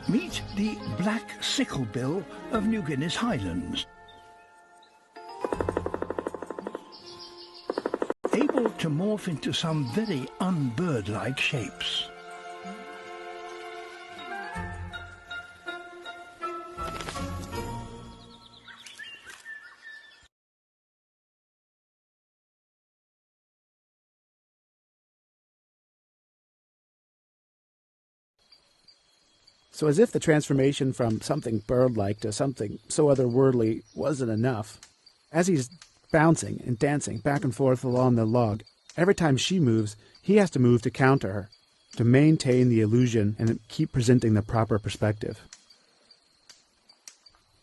Meet the black sicklebill of New Guinea's highlands. Able to morph into some very unbird-like shapes. So as if the transformation from something bird-like to something so otherworldly wasn't enough, as he's bouncing and dancing back and forth along the log, every time she moves, he has to move to counter her, to maintain the illusion and keep presenting the proper perspective.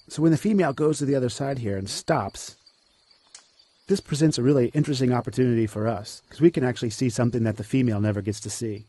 So when the female goes to the other side here and stops, this presents a really interesting opportunity for us, because we can actually see something that the female never gets to see.